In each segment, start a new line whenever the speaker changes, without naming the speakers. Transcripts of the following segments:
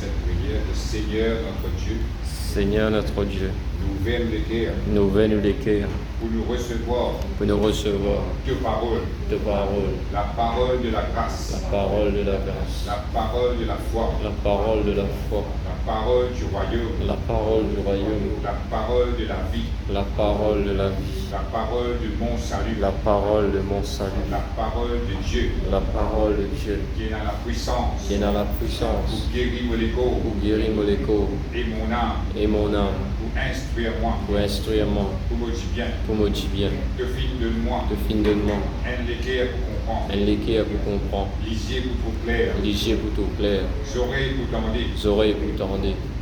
cette prière. Le Seigneur notre Dieu,
Seigneur notre Dieu,
nous ouvert le cœur
nous ouvre les cœurs
pour nous recevoir
pour nous recevoir
de parole,
de parole,
la parole de la grâce,
la parole de la grâce,
la parole de la foi,
la parole de la foi,
la parole du royaume,
la parole du royaume,
la parole de la vie,
la parole de la vie,
la parole de mon salut,
la parole de mon salut,
la parole de Dieu
la parole de Dieu,
qui est dans la puissance
qui est dans la puissance
pour guérir les corps
pour guérir les corps
et mon âme,
et mon âme,
pour instruire moi,
pour instruire moi,
pour me dire bien,
pour me dire bien,
de fin de moi,
de fin de moi,
un l'équerre pour comprendre,
un l'équerre pour comprendre,
lisier pour tout clair,
lisier pour tout clair,
oreilles pour tendre,
oreilles pour tendre,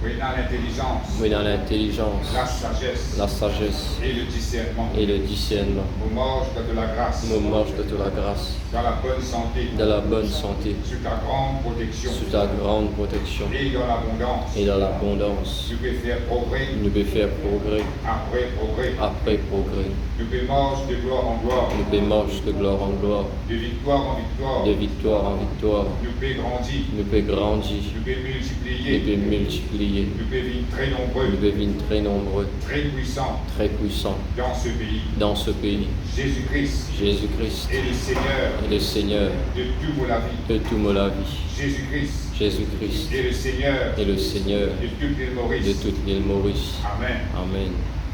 oui, dans l'intelligence,
oui dans l'intelligence,
la sagesse
la sagesse
et le discernement,
et le discernement.
au marge de la grâce,
Nous marche de la grâce,
dans la bonne santé,
de la bonne santé,
sous ta grande protection
sous ta grande protection
et dans l'abondance.
et dans l'abondance.
Tu peux faire progrès
Nous pouvons faire progrès
après progrès.
après progrès.
Tu peux marcher de gloire en gloire,
Nous pouvons marcher de gloire en gloire,
de victoire en victoire.
de victoire en victoire.
Nous peux grandir,
Nous pouvons grandir,
nous peux
nous
multiplier,
pouvons multiplier,
nous peux vivre très
nous
nombreux,
pouvons devenir très nombreux,
très puissants
très puissants
dans ce pays.
dans ce pays.
Jésus-Christ
Jésus-Christ
est le Seigneur
est le Seigneur
de toute la vie.
de toute la vie.
Jésus-Christ
Jésus-Christ
est le Seigneur
est le Seigneur
de toute l'île
de
Maurice.
toute l'île Maurice.
Amen.
Amen.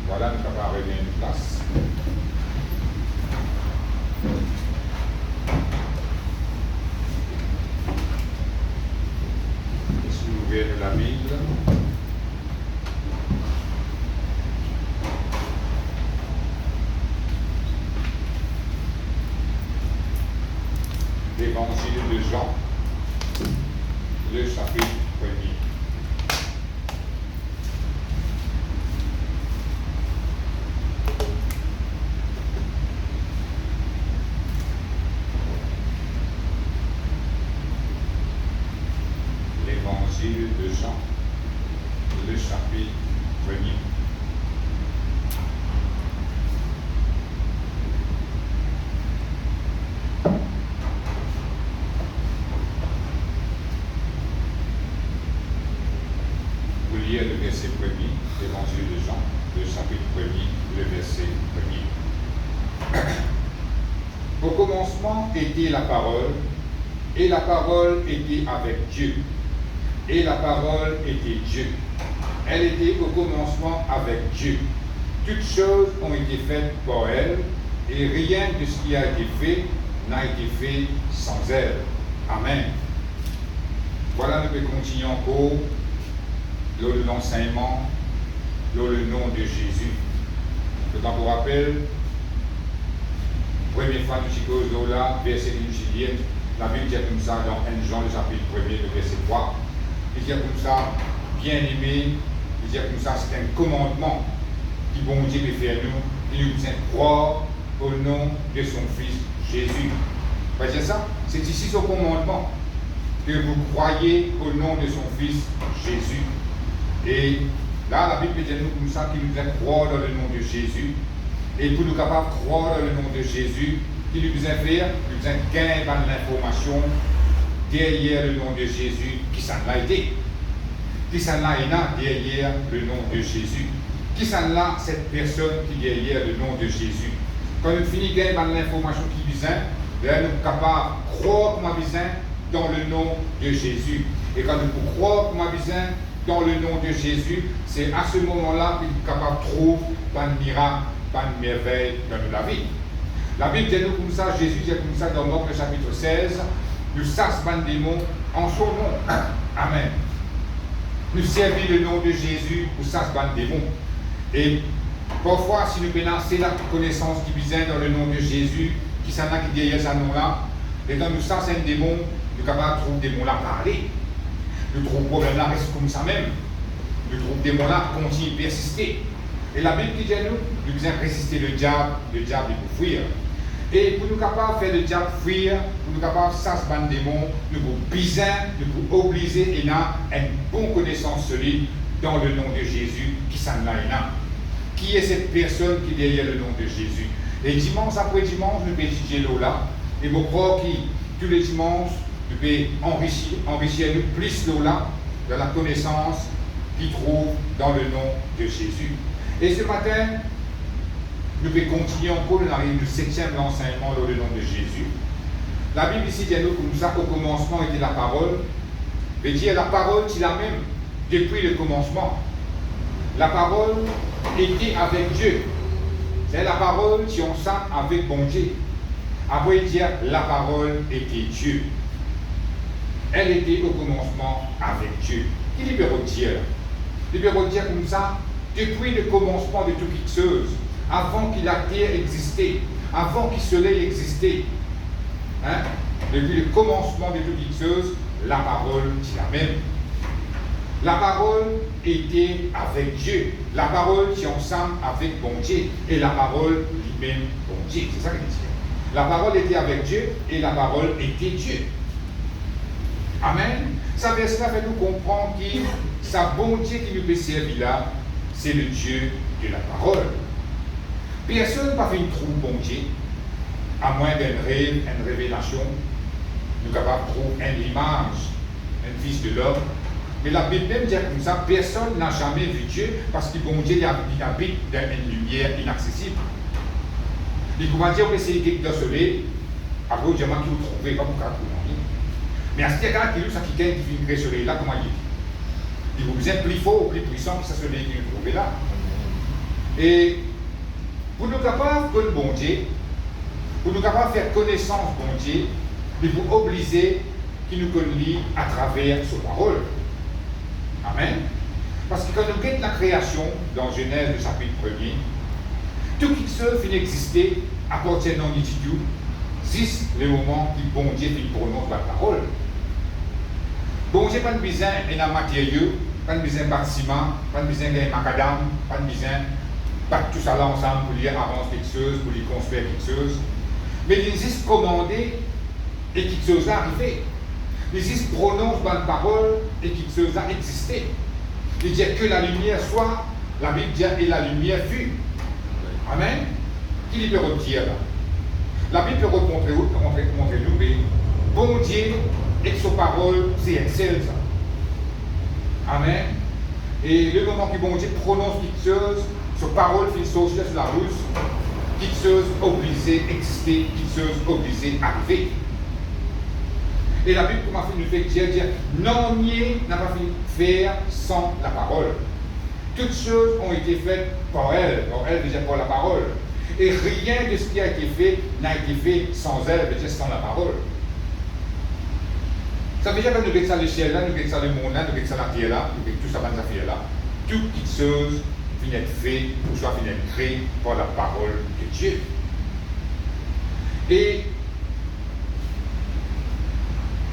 Voilà, nous sommes arrivés à une place. Je suis ouvert de la Bible. L'évangile de Jean, le chapitre 1er. L'évangile de Jean, le chapitre 1er. Vous lire le verset 1er, l'évangile de Jean, le chapitre 1er, le verset 1er. Au commencement était la parole, et la parole était avec Dieu. Et la parole était Dieu. Elle était au commencement avec Dieu. Toutes choses ont été faites par elle, et rien de ce qui a été fait n'a été fait sans elle. Amen. Voilà, nous pouvons continuer encore dans l'enseignement, dans le nom de Jésus. Je vous rappelle, première fois que nous cause là, verset de Juliette, la Bible dit comme ça dans 1 Jean, le chapitre 1er, le verset 3. Il dit comme ça, bien aimé, il dit comme ça, c'est un commandement qui bon Dieu peut faire nous, il nous besoin croire au nom de son Fils Jésus. Vous voyez ça? C'est ici son commandement, que vous croyez au nom de son Fils Jésus. Et là, la Bible dit nous comme ça, qu'il nous besoin croire dans le nom de Jésus. Et pour nous capables de croire dans le nom de Jésus, qu'il nous besoin faire, nous besoin gagner l'information derrière le nom de Jésus, qui s'en a été. Qui s'en a derrière le nom de Jésus. Qui s'en a cette personne qui est derrière le nom de Jésus. Quand nous finissons de gagner l'information qui besoin, là nous sommes capables de croire comme besoin dans le nom de Jésus. Et quand nous pouvons croire comme besoin dans le nom de Jésus, c'est à ce moment-là que nous sommes capables de trouver pas de miracle, pas de merveille dans la vie. La Bible dit nous comme ça, Jésus dit comme ça dans Marc chapitre 16, nous chassons les démons en son nom. Amen. Nous servons le nom de Jésus pour chasser les démons. Et parfois, si nous prenons c'est la connaissance qui vient dans le nom de Jésus, qui s'en a qui derrière ce nom-là, et quand nous chassons un démon, nous sommes capables de trouver des démons-là parler. Nous trouvons le problème-là reste comme ça même. Nous trouvons des démons-là continuent à persister. Et la Bible dit à nous, nous devons résister le diable il peut fuir. Et pour nous capables de faire le diable fuir, pour nous capables de chasser les démons, nous pouvons biser, nous pouvons obliger et avoir une bonne connaissance solide dans le nom de Jésus qui s'en a. Qui est cette personne qui est derrière le nom de Jésus? Et dimanche après dimanche, nous pouvons étudier là. Et je crois que tous les dimanches, nous pouvons enrichir nous plus là de la connaissance qu'il trouve dans le nom de Jésus. Et ce matin, nous pouvons continuer encore, on arrive du 7e enseignement dans le nom de Jésus. La Bible ici dit nous comme ça, au commencement était la parole. Veut dire la parole, c'est la même depuis le commencement. La parole était avec Dieu. C'est la parole qui est ensemble avec bon Dieu. Après dire la parole était Dieu. Elle était au commencement avec Dieu. Il peut dire. Il peut dire comme ça, depuis le commencement de toute chose, avant que la terre existait, avant que le soleil existait. Hein? Depuis le commencement de toute chose, la parole c'est la même. La parole était avec Dieu. La parole qui est ensemble avec bon Dieu. Et la parole lui-même bon Dieu. C'est ça qu'il dit. La parole était avec Dieu et la parole était Dieu. Amen. Ça veut cela fait nous comprendre que sa bon Dieu qui nous peut servir là, c'est le Dieu de la parole. Personne n'a fait une trou bon Dieu, à moins d'un rêve, une révélation. Nous sommes capables de trouver une image, un fils de l'homme. Mais la Bible même dit comme ça, personne n'a jamais vu Dieu parce que bon Dieu il habite dans une lumière inaccessible. Il peut dire que c'est quelqu'un de soleil, après vous dites que vous ne trouvez pas pour trouver. Mais à ce moment-là, qui vient créer ce soleil là, comment il dit? Il vous besoin plus fort, plus puissant que ce soleil qui vous trouvez là. Et pour nous capables de bon Dieu, pour nous capables de faire connaissance bon Dieu, il vous oblige qu'il nous connaisse à travers sa parole. Amen. Parce que quand nous regardons la création dans Genèse, le chapitre 1er, tout qui se finit d'exister appartient à Dieu, jusqu'à le moment où bon Dieu prononce la parole. Bon Dieu n'a pas besoin d'un matériau, pas besoin d'un bâtiment, pas besoin d'un macadam, pas besoin de tout ça là ensemble pour lui avancer quelque chose, pour lui construire quelque chose. Mais il juste commandé et quelque chose a arrivé. Il juste prononce la parole et quelque chose a existé. Il dit que la lumière soit, la Bible dit et la lumière fut. Amen. Qui peut redire là? La Bible peut montrer nous, mais bon Dieu et sa parole, c'est excellent ça. Amen. Et le moment que bon Dieu prononce quelque chose, sa parole fait sortir sur la bouche, quelque chose obligé d'exister, quelque chose obligé d'arriver. Et la Bible nous fait dire non, nier n'a pas fini de faire sans la parole. Toutes choses ont été faites par elle déjà par la parole. Et rien de ce qui a été fait n'a été fait sans elle, mais sans la parole. Ça veut dire que nous regardons ça le ciel là, nous regardons ça le monde là, nous regardons ça la terre là, nous regardons tout ça dans affaires là. Toutes les choses viennent être faites, ou soit viennent être créées par la parole de Dieu. Et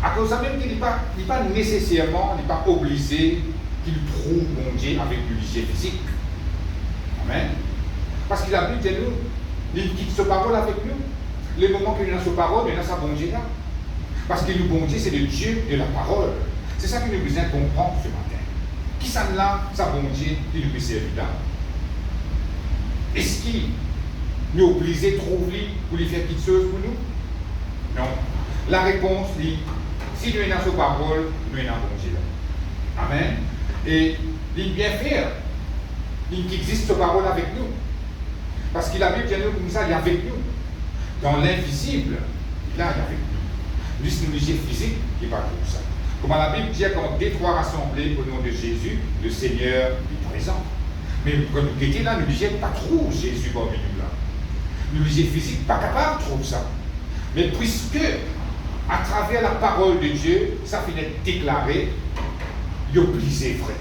à cause de ça même qu'il n'est pas nécessairement, il n'est pas obligé qu'il trouve bon Dieu avec l'objet physique. Amen. Parce qu'il a dit nous, il quitte sa parole avec nous. Le moment qu'il a sa parole, il a sa bon Dieu là. Parce que le bon Dieu, c'est le Dieu de la parole. C'est ça que nous besoin comprendre ce matin. Qui ça là, sa bon Dieu, qui nous peut servir là? Est-ce qu'il nous est obligé de trouver pour lui faire quelque chose pour nous? Non. La réponse dit, si nous avons sa parole, nous avons bon Dieu là. Amen. Et il bien faire. Il existe sa parole avec nous. Parce qu'il a vu bien nous comme ça, il est avec nous. Dans l'invisible, il est avec nous. Juste une objet physique qui n'est pas comme ça. Comme la Bible dit, quand deux trois rassemblés au nom de Jésus, le Seigneur est présent. Mais quand nous étions là, nous ne pas trop Jésus parmi nous là. L'objet physique pas capable de trouver ça. Mais puisque, à travers la parole de Dieu, ça finit déclaré, il est obligé vrai.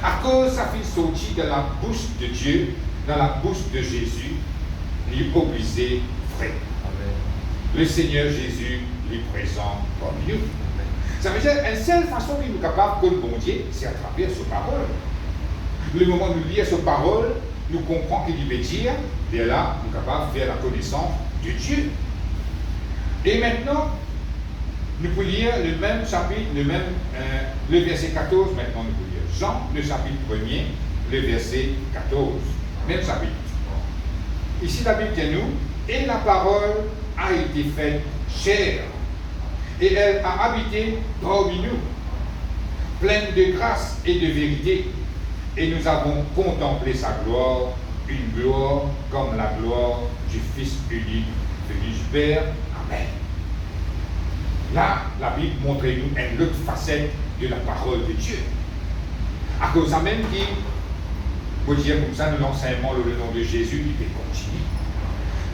À cause ça finit sorti de la bouche de Dieu, dans la bouche de Jésus, il est obligé vrai. Amen. Le Seigneur Jésus est présent parmi nous. Amen. Ça veut dire une seule façon qu'il est capable de bon Dieu, c'est à travers sa parole. Le moment où nous lisons sa parole, nous comprenons qu'il veut dire, et là, nous sommes capables de faire la connaissance de Dieu. Et maintenant, nous pouvons lire le même chapitre, le verset 14, maintenant nous pouvons lire Jean, le chapitre 1er, le verset 14. Même chapitre. Ici, la Bible dit nous, et la parole a été faite chair, et elle a habité parmi nous. pleine de grâce et de vérité, et nous avons contemplé sa gloire, une gloire comme la gloire du Fils unique venu du Père. Amen. Là, la Bible montre nous une autre facette de la parole de Dieu. À cause de ça même qui, pour dire comme ça, nous l'enseignement le nom de Jésus, il peut continuer.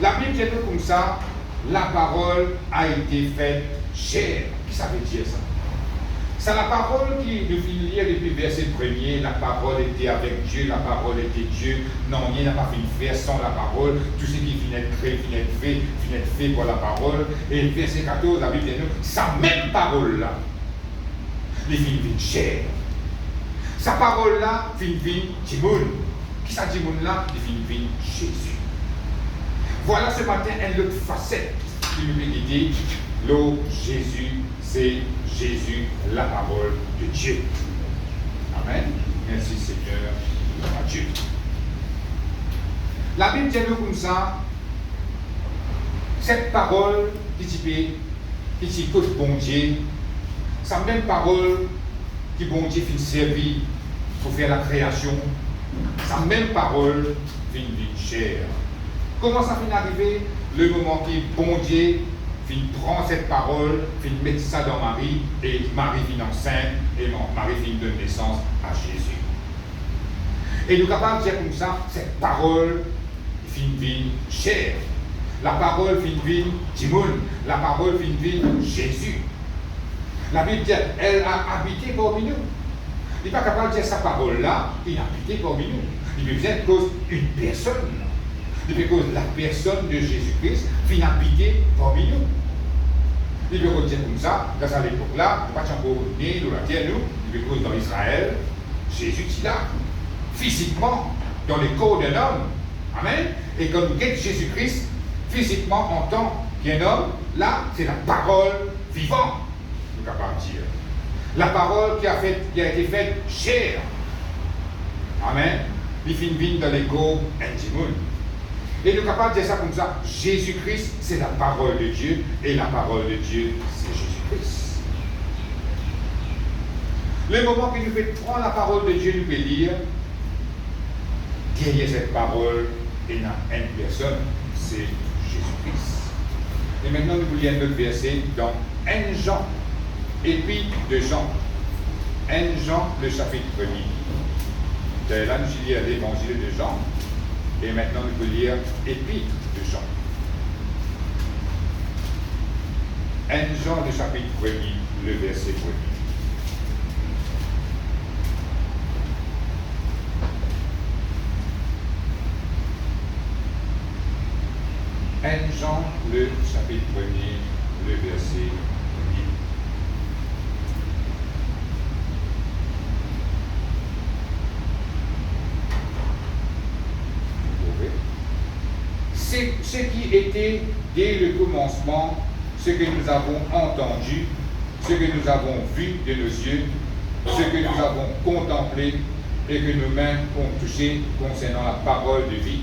La Bible dit comme ça, la parole a été faite chair. Qu'est-ce que ça veut dire ça? C'est la parole qui nous finit lire depuis le verset premier. La parole était avec Dieu, la parole était Dieu. Non, il n'a pas fait faire sans la parole. Tout ce qui finit de créer, finit de fait pour la parole. Et le verset 14, la Bible dit nous, sa même parole-là, il finit de chair. Sa parole-là, finit de Timoun. Qui ça Timoun-là? Il finit de Jésus. Voilà ce matin une autre facette qui nous peut guider. L'eau, Jésus, c'est Jésus, la parole de Dieu. Amen. Merci Seigneur, à Dieu. La Bible dit nous comme ça, cette parole qui coach bon Dieu, sa même parole qui bon Dieu finit servir pour faire la création, sa même parole finit d'une chair. Comment ça finit d'arriver? Le moment qui bon Dieu prend cette parole, met ça dans Marie, et Marie vient enceinte, et Marie donne naissance à Jésus. Et nous sommes capables de dire comme ça, cette parole vient chair. La parole vient Timoun. La parole vient Jésus. La Bible dit, elle a habité parmi nous. Il n'est pas capable de dire sa parole-là, il a habité parmi nous. Il veut dire cause une personne. Il veut cause la personne de Jésus-Christ vient habiter parmi nous. Il veut dire comme ça, dans cette époque-là, il n'y a pas encore né dans la terre, nous, il veut cause dans Israël, Jésus est là, physiquement, dans le corps d'un homme. Amen. Et quand nous guettons Jésus-Christ, physiquement en tant qu'un homme, là, c'est la parole vivante, nous sommes capables de dire. La parole qui a été faite chair. Amen. Il finit dans les corps intimoun. Et nous sommes capables de dire ça comme ça. Jésus-Christ, c'est la parole de Dieu, et la parole de Dieu, c'est Jésus-Christ. Le moment que nous pouvons prendre la parole de Dieu, nous pouvons lire, derrière cette parole, il y a une personne, c'est Jésus-Christ. Et maintenant, nous voulons lire un autre verset dans 1 Jean, épître de Jean. 1 Jean, le chapitre 1er. Là, nous lisons l'évangile de Jean. Et maintenant, nous pouvons lire épître de Jean. 1 Jean, le chapitre 1er, le verset 1er. 1 Jean, le chapitre 1er, le verset 1er. C'est ce qui était dès le commencement, ce que nous avons entendu, ce que nous avons vu de nos yeux, ce que nous avons contemplé et que nos mains ont touché concernant la parole de vie.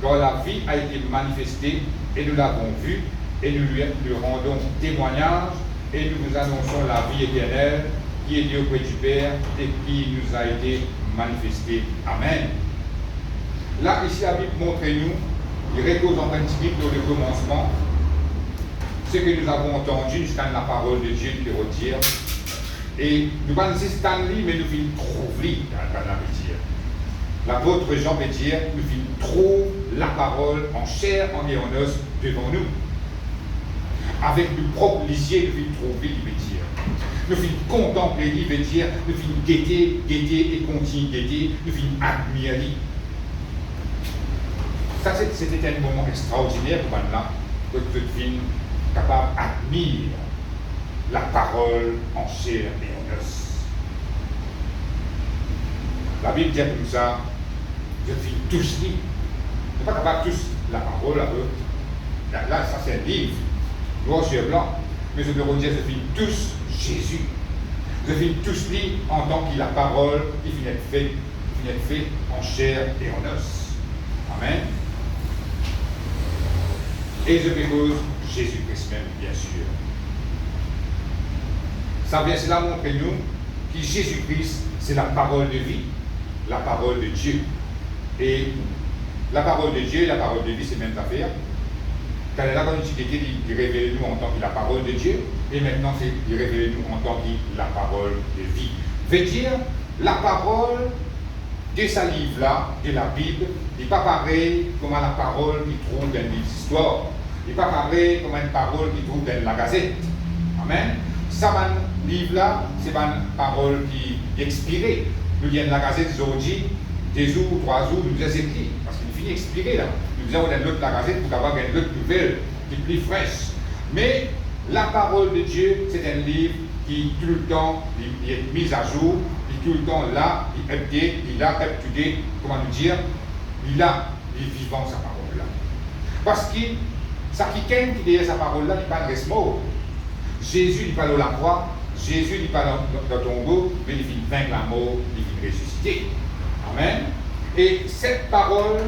Car la vie a été manifestée et nous l'avons vue et nous lui rendons témoignage et nous vous annonçons la vie éternelle qui est auprès du Père et qui nous a été manifestée. Amen. Là, ici, la Bible montre-nous, il repose en principe dans le commencement, ce que nous avons entendu jusqu'à la parole de Dieu qui retire. Et nous ne disons pas Stanley, mais nous finissons trouver dans la dire. L'apôtre Jean peut dire, nous finissons trouver la parole en chair, en et en os devant nous. Avec nos propres lycées, nous finissons trouver, il veut dire. Nous finissons contempler, il veut dire, nous finissons guetter et continuer guetter, nous finissons admirer. Ça, c'était un moment extraordinaire pour moi-là, que toute fille capable d'admirer la parole en chair et en os. La Bible dit comme ça, je suis tous liés. Je ne suis pas capable de tous la parole à eux. Là, ça c'est un livre, noir sur blanc. Mais je veux dire, je suis tous Jésus. Je suis tous liés en tant que la parole qui finit fait en chair et en os. Amen. Et je dépose Jésus-Christ même, bien sûr. Ça vient cela montrer nous que Jésus-Christ, c'est la parole de vie, la parole de Dieu. Et la parole de Dieu et la parole de vie, c'est la même affaire. Quand là, quand il révèle nous en tant que la parole de Dieu, et maintenant, il révèle nous en tant que la parole de vie. Veut dire, la parole de ce livre-là, de la Bible, n'est pas pareil comme la parole qui trouve dans les histoires. Il n'est pas pareil comme une parole qui trouve dans la Gazette. Amen. Ça, livre-là, c'est une parole qui est expirée. Nous lisons la Gazette aujourd'hui, 2 jours ou 3 jours, nous disons écrit. Parce qu'il finit expiré là. Nous disons dans l'autre la Gazette pour avoir une autre nouvelle qui est plus fraîche. Mais la parole de Dieu, c'est un livre qui tout le temps il est mis à jour, qui tout le temps là, il est update, il a up-to-date, comment nous dire, il est vivant sa parole là. Parce que ça qui est derrière sa parole là, il parle de mot. Jésus il parle de la croix, Jésus il parle dans ton tombeau, mais il vient vaincre la mort, il vient ressusciter. Amen. Et cette parole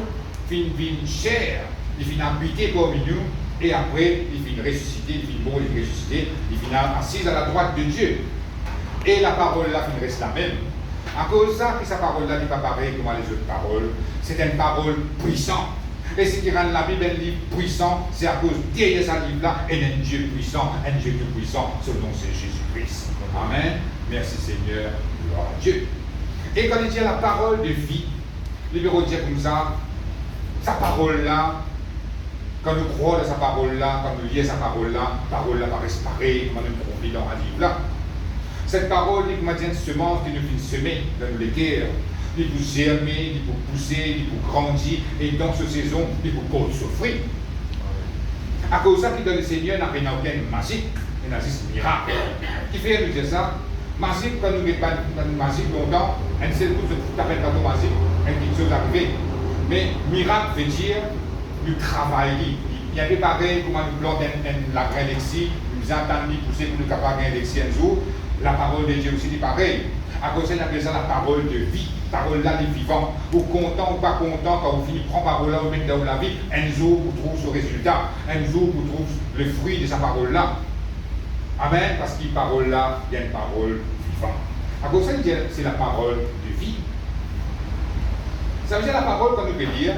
vient chair, il vient habiter parmi nous, et après il vient ressusciter, il vient mourir, il vient ressusciter, il vient assis à la droite de Dieu. Et la parole là il reste la même. À cause de ça, que sa parole là n'est pas pareille comme les autres paroles, c'est une parole puissante. Et ce qui rend la Bible un livre puissant, c'est à cause derrière ce livre-là, et un Dieu puissant, un Dieu tout puissant, son nom c'est Jésus-Christ. Amen. Merci Seigneur, gloire à Dieu. Et quand il dit la parole de vie, le bureau dit comme ça, sa parole-là, quand nous croyons dans sa parole-là, quand nous lisons sa parole-là paraît pareil, comme nous trouvons dans un livre-là. Cette parole, il m'a dit une semence qui nous vient semer dans nos cœurs. Il pour germer, il pour pousser, il pour grandir, et dans cette saison, il pour porter ce fruit. À cause de ça, qui donne le Seigneur n'a rien aucun magique, il n'a juste miracle. Qui fait nous dire ça? Magique, quand nous mettons pas magique longtemps, un seul coup, tu t'appelles pas ton magique, une chose arrivée. Mais miracle veut dire, nous travaillons. Il y avait pareil, comment nous plantons la graine d'exil, nous entendons pousser pour nous capables de d'exil un jour. La parole de Dieu aussi dit pareil. À cause de ça, on appelle ça la parole de vie. Parole là, les vivants. Vous content ou pas content, quand vous finissez prendre parole là, vous mettez dans la vie, un jour vous trouvez ce résultat. Un jour vous trouvez le fruit de sa parole là. Amen. Parce qu'il parole là, il y a une parole vivante. À cause de ça, c'est la parole de vie. Ça veut dire la parole qu'on nous peut dire.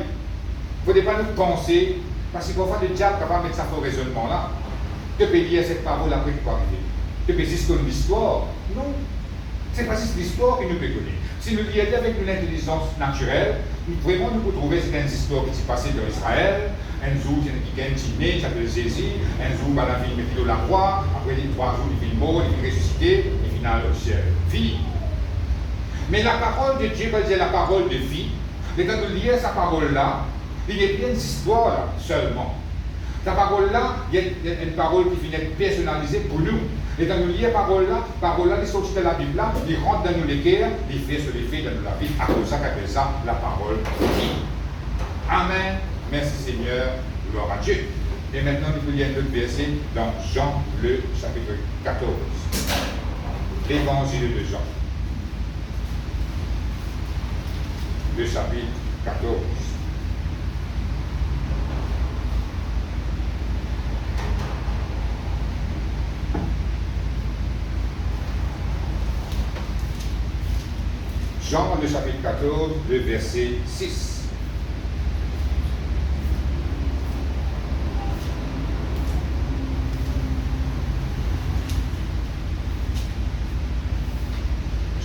Il ne faut pas nous penser, parce qu'il faut faire le diable capable de mettre ça au raisonnement là. Tu peux dire cette parole après qui peut arriver. Tu peux dire comme l'histoire. Non. C'est pas juste l'histoire que nous peut connaître. Si nous lions avec une intelligence naturelle, nous pouvons trouver certaines histoires qui sont passées dans Israël. Un jour, il y a qui gagne dîner, qui s'appelle Jésus. Un jour, la ville met de la croix. Après 3 jours, il vient mort, il vient ressusciter. Et finalement, c'est fini. Mais la parole de Dieu va dire la parole de vie. Et quand nous lions sa parole-là, il y a bien des histoires là, seulement. Sa parole-là, il y a une parole qui vient être personnalisée pour nous. Et quand nous lisons la parole-là, il sortit de la Bible là, il rentre dans nos cœurs, il fait ce qu'il fait dans la vie. À cause de ça, qu'on appelle ça la parole de vie. Amen. Merci Seigneur, gloire à Dieu. Et maintenant, nous pouvons lire un autre verset dans Jean, le chapitre 14. L'évangile de Jean. Le chapitre 14. Jean, le chapitre 14, le verset 6.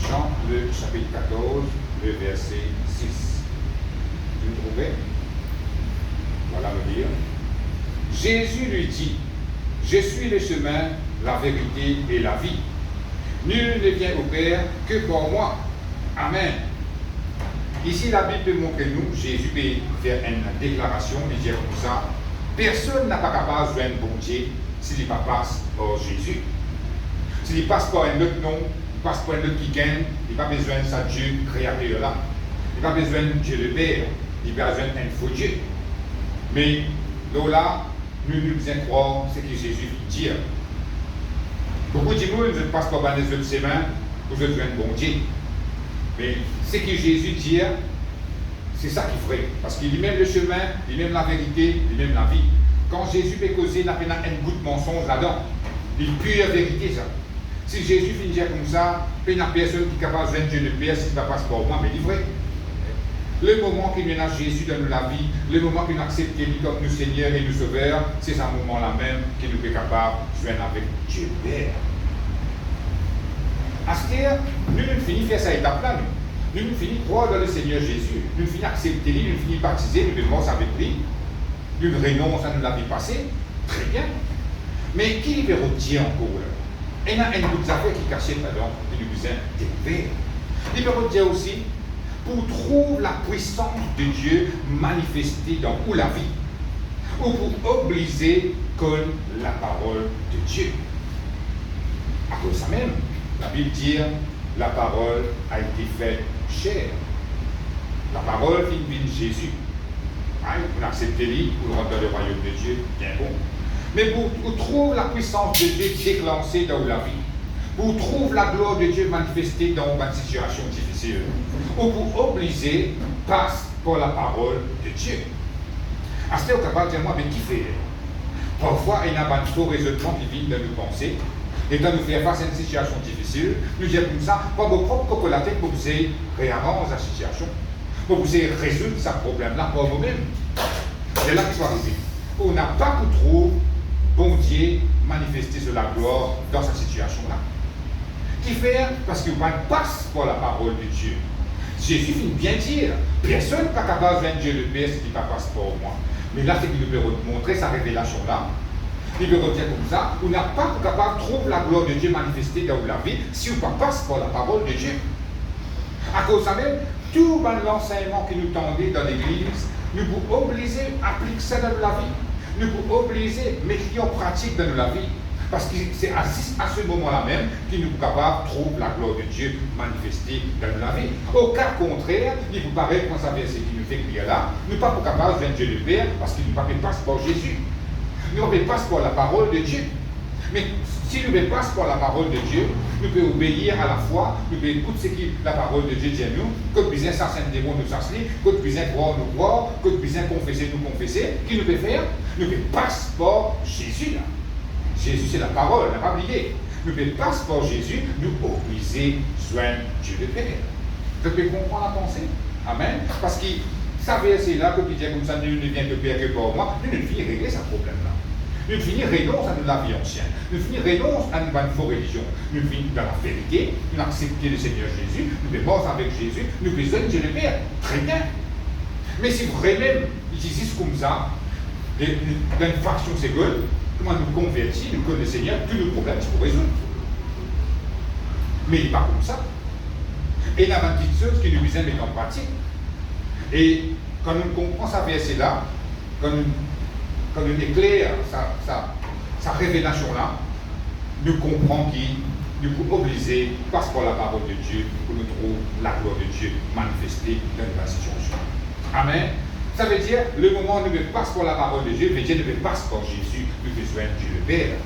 Jean, le chapitre 14, le verset 6. Vous le trouvez? Voilà me dire. Jésus lui dit, je suis le chemin, la vérité et la vie. Nul ne vient au Père que par moi. Amen. Ici, la Bible peut montrer nous, Jésus peut faire une déclaration, il dit comme ça, personne n'a pas capable de joindre bon Dieu s'il ne passe par Jésus. S'il passe par un autre nom, il passe par un autre qui gagne, il n'a pas besoin de sa Dieu créateur là. Il n'a pas besoin de Dieu le Père, il a besoin d'un faux Dieu. Mais là, nous devons croire ce que Jésus dit dire. Beaucoup de gens ne passent pas les autres chemins pour joindre bon Dieu. Mais ce que Jésus dit, c'est ça qui est vrai. Parce qu'il est même le chemin, il est même la vérité, il est même la vie. Quand Jésus peut causer, il n'a pas un goût de mensonge là-dedans. Il est pure vérité, ça. Si Jésus finit de dire comme ça, il n'y a personne qui est capable de Dieu le Père s'il ne va pas pour moi, mais il est vrai. Le moment qu'il vient à Jésus dans la vie, le moment qu'il accepte qu'il comme nous Seigneur et nous Sauveur, c'est à ce moment-là même qu'il nous est capable de joindre avec Dieu le Père. À ce que nous finissons faire cette étape-là, nous finissons croire dans le Seigneur Jésus, nous finissons accepter lui, nous finissons baptiser, nous devons avec lui, nous renonçons à la vie passée, très bien. Mais qui libère Dieu encore là? Il y a une autre affaire qui est cachée là-dedans, qui nous besoin d'élever. Libère Dieu aussi, pour trouver la puissance de Dieu manifestée dans ou la vie, ou pour obliger comme la parole de Dieu. À cause de ça même, la Bible dit la parole a été faite chair. La parole vient de Jésus. Pour accepter lui, pour rentrer dans le royaume de Dieu, bien bon. Mais pour trouver la puissance de Dieu déclenchée dans la vie, pour trouver la gloire de Dieu manifestée dans une situation difficile, ou pour obliger passe par la parole de Dieu. À ce moment-là, on va dire, moi, mais qui fait? Parfois, il y a un faux raisonnement qui vient de nos pensées, et de nous faire face à une situation difficile, nous dire comme ça, par vos propres cocolatins, pour vous réarranger la situation, pour vous résoudre ce problème-là par vous-même. C'est là qu'il faut arriver. On n'a pas pu trouver bon Dieu manifester sur la gloire dans cette situation-là. Qui fait? Parce qu'on passe par la parole de Dieu. Jésus finit bien dire, personne n'est pas capable de Dieu le Père si il ne passe par moi. Mais là, c'est qu'il nous peut montrer sa révélation-là. Il peut dire comme ça, on n'a pas capable de trouver la gloire de Dieu manifestée dans la vie si on ne passe par la parole de Dieu. À cause de ça même, tout l'enseignement que nous tendons dans l'Église, nous pouvons obliger à appliquer ça dans la vie. Nous pouvons obliger à mettre en pratique dans la vie. Parce que c'est à ce moment-là même que nous sommes capables de trouver la gloire de Dieu manifestée dans la vie. Au cas contraire, il vous paraît quand ça vient ce qui nous fait crier là, nous ne sommes pas capables de Dieu le Père parce qu'il nous ne passe par Jésus. Nous ne passe par la parole de Dieu. Mais si nous ne passe par la parole de Dieu, nous pouvons obéir à la foi, nous pouvons écouter ce que la parole de Dieu dit à nous, que nous puissions s'asseoir démons nous s'asseoir, que nous puissions croire, que nous puissions confesser nous confesser. Qui nous peut faire? Nous pouvons passer par Jésus là. Jésus, c'est la parole, on n'a pas oublié. Nous ne pouvons pas par Jésus, nous obliger à joindre Dieu le Père. Vous pouvez comprendre la pensée? Amen. Parce que ça verset là, comme il dit comme ça, nous ne vient de Père que pour moi, nous ne finissons régler ce problème-là. Nous finissons renoncer à la vie ancienne. Nous finissons renoncer à une fausse religion. Nous finissons dans la vérité, nous acceptons le Seigneur Jésus, nous devons avec Jésus, nous besoin de Dieu le Père. Très bien. Mais si vraiment, ils disent comme ça, dans une fraction de seconde, comment nous convertir, nous connaissons le Seigneur, tous nos problèmes, c'est pour résoudre. Mais il n'est pas comme ça. Et il y a une petite chose que nous besoin de mettre en pratique. Et quand nous comprenons ce verset-là, quand nous éclairons sa révélation-là, nous comprenons qu'il nous pouvons obliger, parce par la parole de Dieu, pour nous trouver la gloire de Dieu manifestée dans la situation. Amen. Ça veut dire, le moment où nous passons par la parole de Dieu, veut dire nous passons par Jésus, nous besoin de Dieu le Père.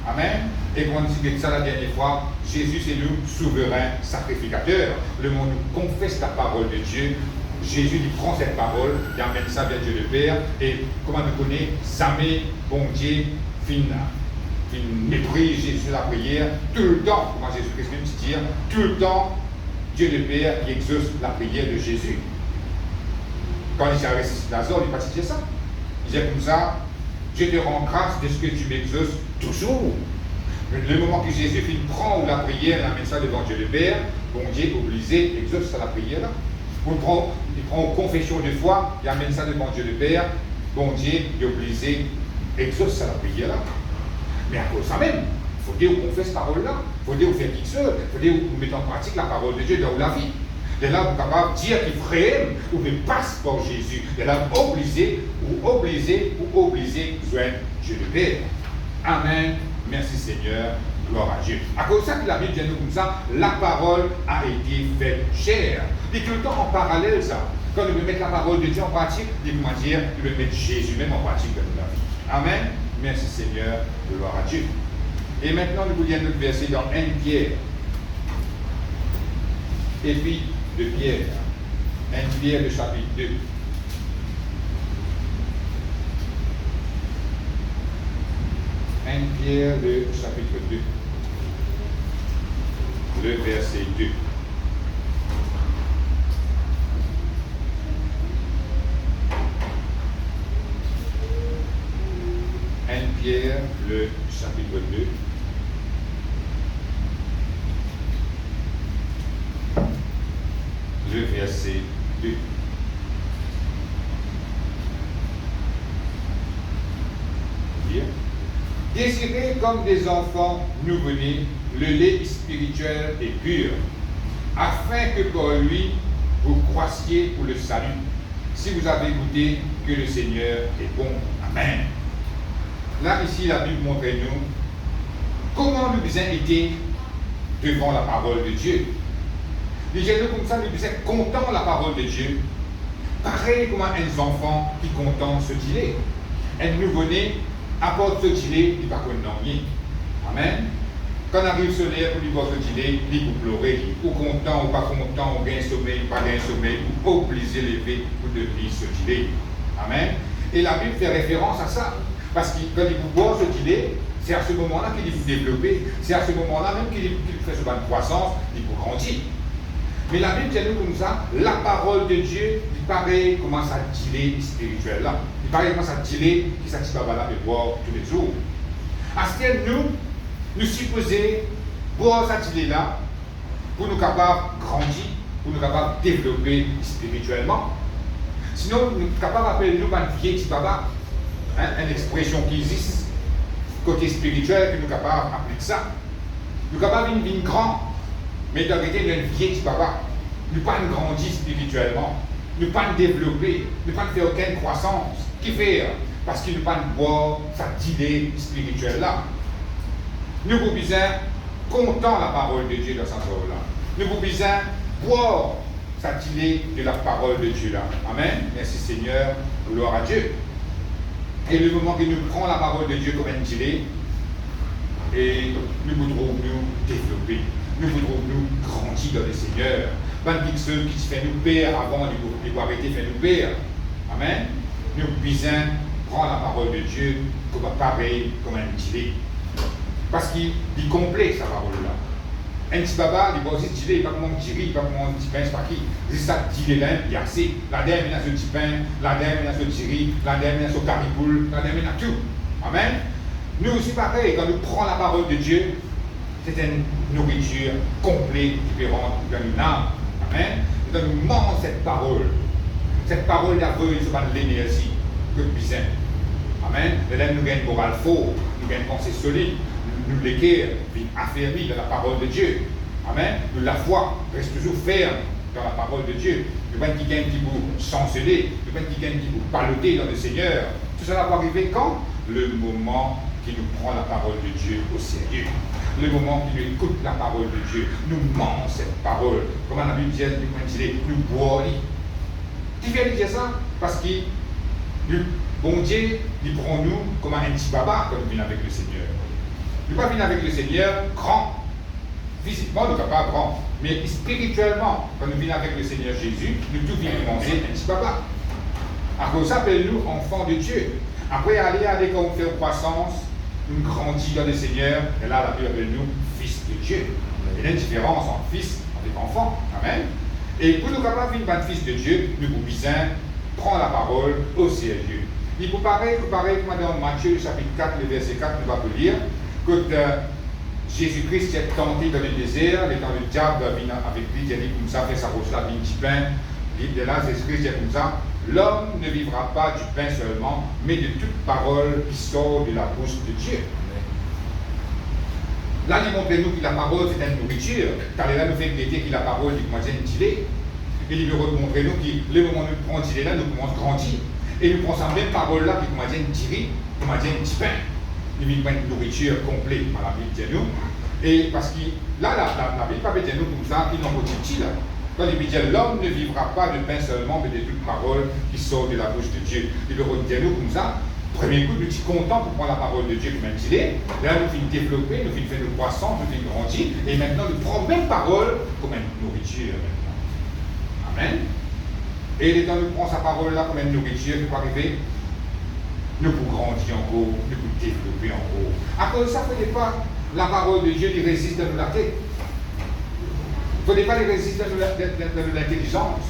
Amen. Et comme on dit ça la dernière fois, Jésus c'est nous souverain sacrificateur. Le moment où nous confesse la parole de Dieu, Jésus il prend cette parole, il amène ça vers Dieu le Père, et comment nous connaissons, jamais bon Dieu méprise Jésus sur la prière, tout le temps, comment Jésus-Christ même dit, tout le temps, Dieu le Père qui exauce la prière de Jésus. Quand il s'est ressuscité Lazare, il n'a pas dit ça. Il disait comme ça, je te rends grâce de ce que tu m'exauces toujours. Le moment que Jésus prend la prière, il amène ça devant Dieu le Père, bon Dieu obligé, exauce la prière là. Il prend confession de foi, il amène ça devant Dieu le Père, bon Dieu, il est obligé, exauce la prière là. Mais à cause de ça même, il faut dire qu'on confesse cette parole-là, il faut dire qu'on fait quelque chose, il faut dire qu'on met en pratique la parole de Dieu dans la vie. Et là, vous êtes capable de dire qu'il frère ou de passe par Jésus. Et là, obligé de joindre Dieu le Père. Amen. Merci Seigneur. Gloire à Dieu. À cause de ça que la Bible dit nous comme ça, la parole a été faite chair. Et tout le temps en parallèle ça. Quand nous mettons la parole de Dieu en pratique, comment dire, nous mettons Jésus même en pratique dans la vie. Amen. Merci Seigneur. Gloire à Dieu. Et maintenant, nous voulons notre verset dans 1 Pierre. Et puis, de Pierre, 1 Pierre, le chapitre 2. 1 Pierre, le chapitre 2. le verset 2. 1 Pierre, le chapitre 2. Le verset 2. Dire. Désirez comme des enfants nouveau-nés le lait spirituel et pur, afin que par lui vous croissiez pour le salut, si vous avez goûté que le Seigneur est bon. Amen. Là, ici, la Bible montre-nous comment nous devons été devant la parole de Dieu. Les gens comme ça, nous devons contents de la parole de Dieu. Pareil comme un enfant qui content ce qu'il est. Un nouveau-né apporte ce qu'il est, il ne va pas connaître. Amen. Quand on arrive sur l'air pour lui voir ce qu'il est, il peut pleurer. Ou content, ou pas content, ou gain sommeil, ou pas gain sommeil, ou au plaisir levé pour devenir ce qu'il est. Amen. Et la Bible fait référence à ça. Parce que quand il vous voit ce qu'il est, c'est à ce moment-là qu'il vous développer. C'est à ce moment-là même qu'il fait ce ban de croissance, il vous grandit. Mais la Bible dit nous comme ça, la parole de Dieu, il paraît commence à dealer spirituel là. Il paraît commence à dealer qui s'active à là de boire tous les jours. À ce que nous supposons boire cette dealer là pour nous capables de grandir, pour nous capables de développer spirituellement. Sinon, nous sommes capables d'appeler nous un vieil petit baba, une expression qui existe, côté spirituel, que nous sommes capables d'appliquer ça. Nous sommes capables de vivre grand. Mais dans réalité, nous sommes un vieil petit papa. Nous ne pouvons pas grandir spirituellement. Nous ne pouvons pas développer. Nous ne pouvons pas faire aucune croissance. Qui fait? Parce que nous ne pouvons pas boire cette idée spirituelle-là. Nous vous besoin content la parole de Dieu dans cette heure-là. Nous vous besoin boire cette idée de la parole de Dieu-là. Amen. Merci Seigneur. Gloire à Dieu. Et le moment que nous prenons la parole de Dieu comme un gilet, et nous voudrons nous développer. Nous voudrons nous grandir dans le Seigneur. Pas de ceux qui se fait nous père avant de pouvoir arrêter de faire nous père. Amen. Nous puissions prendre la parole de Dieu comme pareil, comme un gilet. Parce qu'il est complet, sa parole-là. Un petit baba, il va aussi gilet, il va comme un gilet, il va comme un petit pain, c'est pas qui. C'est ça, gilet là, il y a assez. La dème, il y a ce petit pain, la dème, il y a ce gilet, la dème, il y a ce cariboule, la dème, il y a tout. Amen. Nous aussi, pareil, quand nous prenons la parole de Dieu, c'est une nourriture complète, différente dans une âme. Amen. Et quand nous mangeons cette parole là, c'est l'énergie que nous besoin. Amen. Et là, nous gagnons une morale fort, nous gagnons une pensée solide, nous l'équerre, affermis dans la parole de Dieu. Amen. Nous la foi reste toujours ferme dans la parole de Dieu. Nous gagnons qui gagne qui vous chanceler, nous gagnons qui gagne qui vous baloter dans le Seigneur. Tout cela va arriver quand? Le moment qui nous prend la parole de Dieu au sérieux. Le moment qui nous écoute la parole de Dieu, nous mangeons cette parole. Comme la Bible dit, nous boire. Qui vient dire ça? Parce que le bon Dieu, il prend nous comme un petit baba quand nous venons avec le Seigneur. Nous ne pas venir avec le Seigneur grand. Physiquement, nous ne sommes pas grands. Mais spirituellement, quand nous venons avec le Seigneur Jésus, nous tous venons manger un petit baba. À cause de ça, appelle-nous enfants de Dieu. Après, aller quand on fait une croissance, nous grandissons dans le Seigneur, et là, la Bible appelle nous fils de Dieu. Il y a une différence entre fils et enfant. Amen. Et pour nous capables de vivre un fils de Dieu, nous vous besoin prendre la parole au sérieux. Il vous paraît comme dans Matthieu chapitre 4, le verset 4, nous allons lire, que Jésus-Christ est tenté dans le désert, dans le diable avec lui, il a dit comme ça, fait sa roche-là, un petit pain. De là, Jésus-Christ dit comme ça, l'homme ne vivra pas du pain seulement, mais de toute parole qui sort de la bouche de Dieu. Là, il montre-nous que la parole, c'est une nourriture. Car là, nous fait dire que la parole, il commence à une gilet. Et il veut montrer nous que le moment où nous prenons gilet là, nous commençons à grandir. Et nous prenons cette même parole-là qui commence à une gilet, qui commence à un petit pain. Il vient une nourriture complète par la Bible de nous. Et parce que là, la Bible pas dit nous comme ça, il n'en faut petit là. Quand il dit l'homme ne vivra pas de pain seulement, mais de toute parole qui sort de la bouche de Dieu. Il veut dire nous comme ça. Premier coup, nous sommes contents pour prendre la parole de Dieu comme un gilet. Là, nous finissons développer, nous finissons faire une croissance, nous finissons grandir. Et maintenant, nous prenons même parole comme une nourriture maintenant. Amen. Et les temps, nous prenons sa parole là comme une nourriture qui peut arriver. Nous pouvons grandir encore, nous pouvons développer encore. À cause de ça, ce n'est pas la parole de Dieu qui résiste dans la tête. ne faut pas les résister de l'intelligence.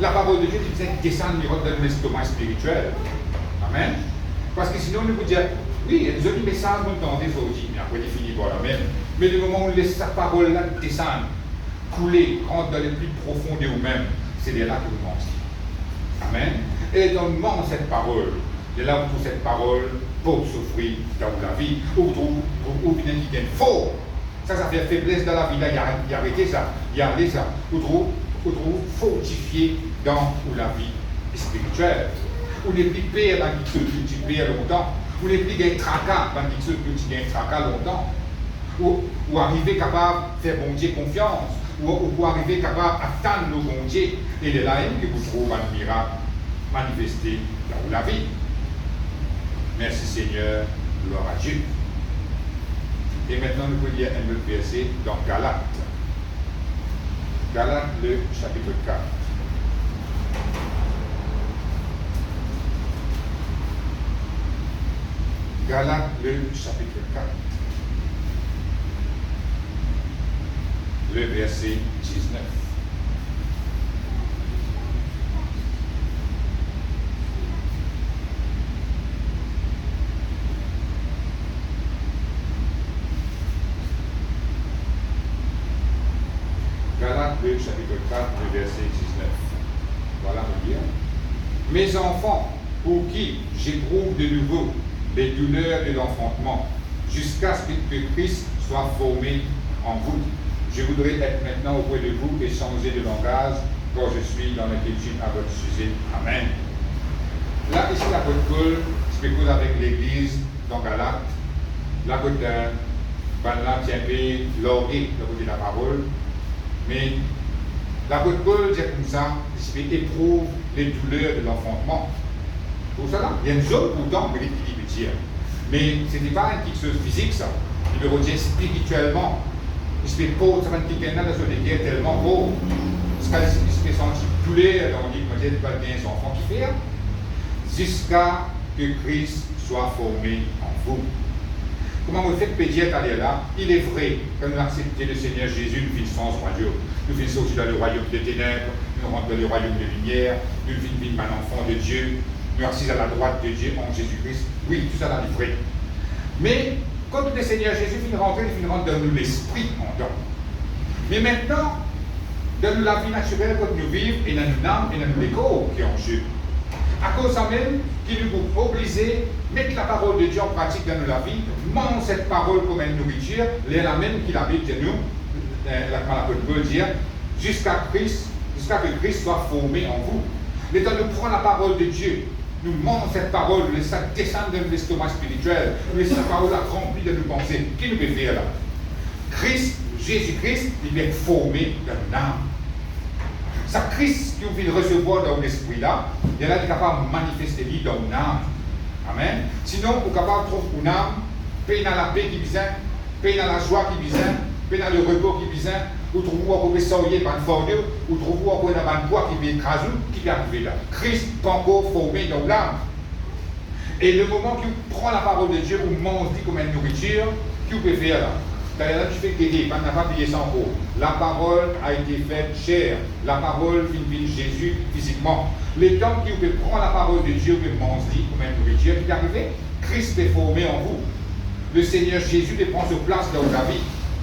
La parole de Dieu qui descend dans l'estomac spirituel. Amen. Parce que sinon, nous vous dire, oui, il y a des jolis messages nous entendons aujourd'hui, mais après, il finit par la même. Mais le moment où on laisse sa parole-là descendre, couler, rentrer dans les plus profonds de nous-mêmes, c'est là que nous mangez. Amen. Et donc, nous mangeons cette parole. Et là, où trouve cette parole pour souffrir dans la vie, où bien qui est fort. Ça fait faiblesse dans la vie, là, il y a arrêté ça, il y a arrêté ça. Où trouve fortifié dans la vie spirituelle. Où les plus pères dans qui se cultivent longtemps, où les plus gagnent tracas dans qui se cultivent tracas longtemps, où arriver capable de faire bon Dieu confiance, ou arriver capable d'attendre nos bon Dieu, et de là que vous trouvez un miracle manifesté dans la vie. Merci Seigneur, gloire à Dieu. Et maintenant, nous pouvons lire un autre verset dans Galates. Galates, le chapitre 4. Galates, le chapitre 4. Le verset 19. Galates, le chapitre 4, le verset 19. Voilà, on dit. Mes enfants, pour qui j'éprouve de nouveau les douleurs de l'enfantement, jusqu'à ce que Christ soit formé en vous. Je voudrais être maintenant auprès de vous et changer de langage quand je suis dans l'inquiétude à votre sujet. Amen. Là, ici, l'apôtre Paul spécule avec l'Église dans Galates. L'apôtre là, tient peu l'orgueil de la parole. Mais l'apôtre Paul dit comme ça, il éprouve les douleurs de l'enfantement. Pour cela, il y a une zone pourtant, mais il peut dire. Mais ce n'était pas une chose physique, ça. Il le retient spirituellement. Il se fait pauvre, ça va être quelqu'un dans son église tellement pauvre. Parce qu'il se fait sentir douleur, on dit que peut-être pas bien son enfant qui fait. Jusqu'à que Christ soit formé en vous. Comment vous faites pédiatre aller là? Il est vrai que nous acceptons le Seigneur Jésus, nous finissons ce royaume. Nous finissons aussi dans le royaume des ténèbres, nous rentrons dans le royaume de lumière, nous finissons un enfant de Dieu, nous assis à la droite de Dieu en Jésus-Christ. Oui, tout ça là est vrai. Mais quand le Seigneur Jésus finit rentrer, il finit rentrer dans nous l'esprit en dedans. Mais maintenant, dans nous la vie naturelle que nous vivons, et dans nous âme et dans nous l'écho qui est en jeu. À cause de ça même, qui nous oblige à mettre la parole de Dieu en pratique dans la vie, mange cette parole comme une nourriture, la même qu'il habite de nous, l'apôtre Paul dit, jusqu'à que Christ soit formé en vous. Le temps de prendre la parole de Dieu, nous mangeons cette parole, nous laissons descendre dans l'estomac spirituel, nous laissons cette parole remplie de nos pensées. Qui nous peut faire là? Jésus-Christ, il vient formé dans l'âme. C'est Christ qui vous fait recevoir dans l'esprit là, il est capable de manifester dans l'âme. Amen. Sinon, vous êtes capable de trouver une âme, paix dans la paix qui vient, paix dans la joie qui vient, paix dans le repos qui vient, vous trouvez qu'on peut sortir par une forme, vous trouvez qu'on peut avoir un poids qui vient écraser, qui vient arriver là. Christ n'est pas encore formé dans l'âme. Et le moment qu'il prend la parole de Dieu, vous mangez comme une nourriture, qui vous peut faire là? D'ailleurs, là, tu fais guérir, on n'a pas payé sans eau. La parole a été faite chair. La parole vit Jésus physiquement. Le temps qui peut prendre la parole de Dieu, vous mangez comme une nourriture, qui est arrivé, Christ est formé en vous. Le Seigneur Jésus prend sa place dans la vie.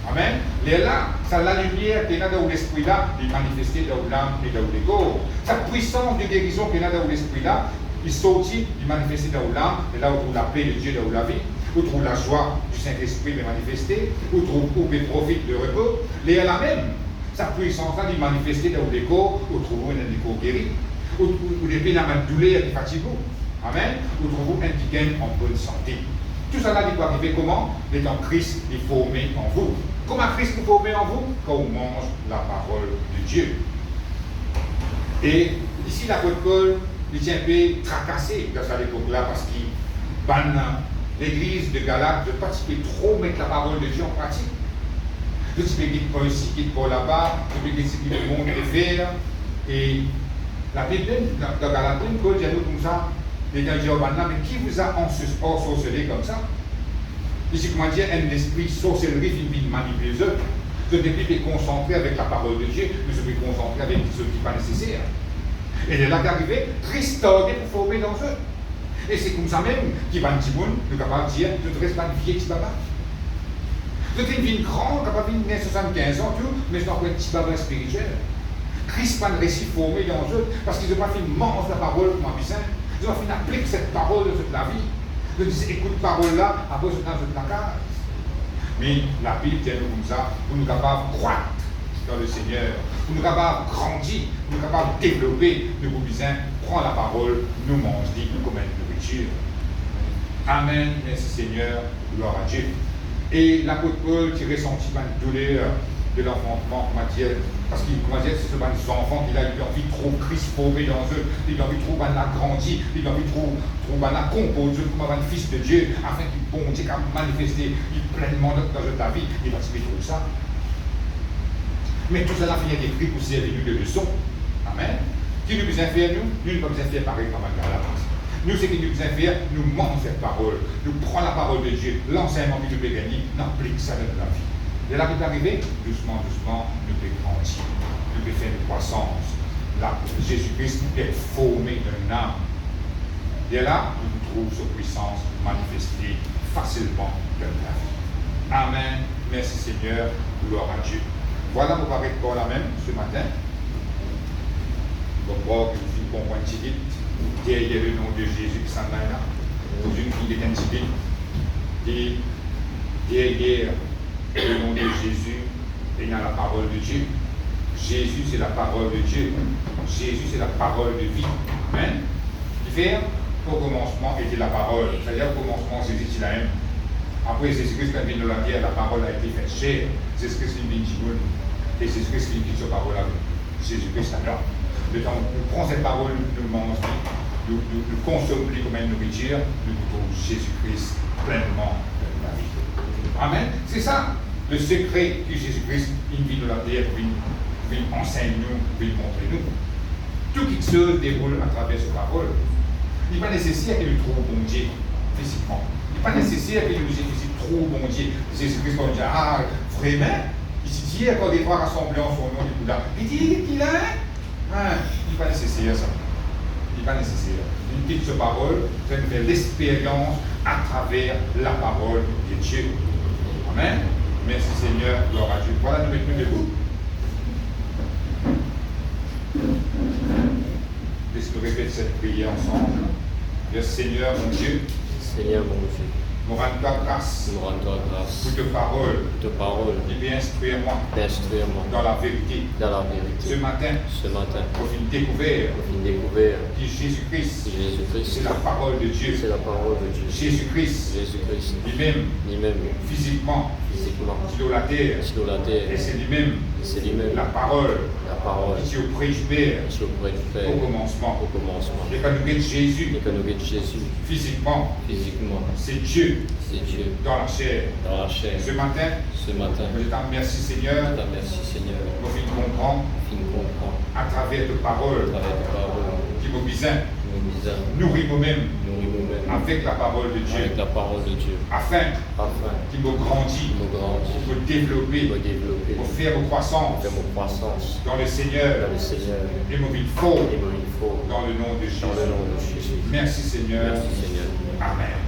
Amen. Et là, c'est la lumière qui est là dans l'esprit là, il est manifesté dans l'âme et dans l'ego. Sa puissance de guérison qui est là dans l'esprit là, il sortit, il est manifesté dans l'âme, et là où on trouve la paix de Dieu dans la vie. Où trouve la joie du Saint-Esprit de manifester, où trouve où profite de repos, et elle a même sa puissance là de manifester dans le corps, où trouve un corps guéri, où les peines à douleur qui fatigue. Amen. Où trouve un qui gagne en bonne santé. Tout ça là doit arriver comment? Étant Christ est formé en vous. Comment Christ est formé en vous? Quand on mange la parole de Dieu. Et ici l'apôtre Paul, il est un peu tracassé dans cette époque-là parce qu'il banne l'église de Galates de ne pas trop mettre la parole de Dieu en pratique. Je ne sais pas ici, qui est là là-bas, je ne sais pas le monde de faire. Et la Bible, dans Galates, Paul dit à nous comme ça, les gens disent, mais qui vous a ensorcelé comme ça? Ici, comment dire, un esprit sorcellerie, une vie manipuleuse. Je ne vais plus me concentrer avec la parole de Dieu, mais je vais me concentrer avec ce qui n'est pas nécessaire. Et de là qu'arriver, restaurer pour former dans eux. Et c'est comme ça même qu'il va nous capable de dire, je ne reste pas une vieille petit baba. Je suis une vie grande, capable de vivre 75 ans, tout, mais je dois avoir un petit baba spirituel. Christ pas de récit formé dans eux, parce qu'ils n'ont pas fait manger la parole comme un bizarre. Ils ont fait appliquer cette parole de toute la vie. Je dis, écoute parole là, après je dans toute la case. Mais la Bible tient nous comme ça, pour nous capables de croître dans le Seigneur, pour nous capables de grandir, pour nous capables de développer, nous besoin prendre la parole, nous manger comme une nourriture. Amen, merci Seigneur, gloire à Dieu. Et l'apôtre Paul qui ressentit une douleur de l'enfantement, parce qu'il c'est ce enfant qu'il a eu envie de trouver Christ formé dans eux, il a envie de trouver un agrandi, il a envie de trouver un composé comme un fils de Dieu, afin qu'il bon Dieu qu'à manifester pleinement dans ta vie, et parce qu'il trouve ça. Mais tout ça, il y a des prix pour servir nous de leçons. Amen. Qui nous besoin faire nous ne pouvons pas faire pareil comme à la base. Nous, ce qui nous besoin faire, nous mangeons cette parole, nous prenons la parole de Dieu, l'enseignement que nous pouvons gagner, nous appliquons ça dans la vie. Et là, qui est arrivé, doucement, doucement, nous pouvons grandir, nous pouvons faire une croissance. Là, Jésus-Christ est formé d'un âme. Et là, nous trouvons sa puissance manifestée facilement dans la vie. Amen. Merci Seigneur. Gloire à Dieu. Voilà mon parler pour la même ce matin. Donc, moi, je suis comprendre un petit vite. Derrière le nom de Jésus qui s'en est là. Dans une fille d'un petit vite. Et derrière le nom de Jésus, il y a la parole de Dieu. Jésus, c'est la parole de Dieu. Jésus, c'est la parole de vie. Amen. Il fait, au commencement, était la parole. C'est-à-dire, au commencement, Jésus, il a même. Après, Jésus-Christ, quand il vient de la terre, la parole a été faite chair. Jésus-Christ, il vient de et Jésus-Christ, il dit sa parole avec Jésus-Christ, alors. Le temps où on prend cette parole, nous mangeons, nous consommons comme une nourriture, nous goûtons Jésus-Christ pleinement dans la vie. Amen. C'est ça, le secret que Jésus-Christ, il vit de la terre, il enseigne nous, il montre nous. Tout qui se déroule à travers cette parole. Il n'est pas nécessaire qu'il nous trouve bon Dieu physiquement. Il n'est pas nécessaire qu'il nous trouve bon Dieu. Jésus-Christ va nous dire, ah, vraiment, ici, hier, quand des fois rassemblés en son nom, du coup là, il dit qu'il a. Il n'est pas nécessaire ça. Il n'est pas nécessaire. Une petite parole, c'est de faire l'expérience à travers la parole de Dieu. Amen. Merci Seigneur, gloire à Dieu. Voilà, nous mettons debout. Laisse-nous répéter cette prière ensemble. Merci Seigneur, mon Dieu.
Seigneur, mon Dieu.
Nous rendons ta grâce.
Nous rendons grâce.
Pour tes paroles.
Pour tes paroles.
Et bien instruire-moi.
Instruire-moi.
Dans la vérité.
Dans la vérité.
Ce matin.
Pour
une découverte.
Que
Jésus-Christ.
Jésus-Christ.
C'est la parole de Dieu.
C'est la parole de Dieu.
Jésus-Christ.
Lui-même. Physiquement.
Sur la terre. Et c'est lui-même. La parole. Qui est auprès du Père. Au commencement. Et quand nous guette Jésus. Physiquement. C'est Dieu. Dans la chair. Ce matin. Je te remercie Seigneur. Pour qu'il comprend. À travers tes paroles. Qui me besoin. Nourris moi-même. Avec la parole de Dieu. Afin qu'il me grandisse. Pour développer. Pour faire croissance. Dans le Seigneur. Et me vite fort. Dans le nom de Jésus. Merci Seigneur. Amen.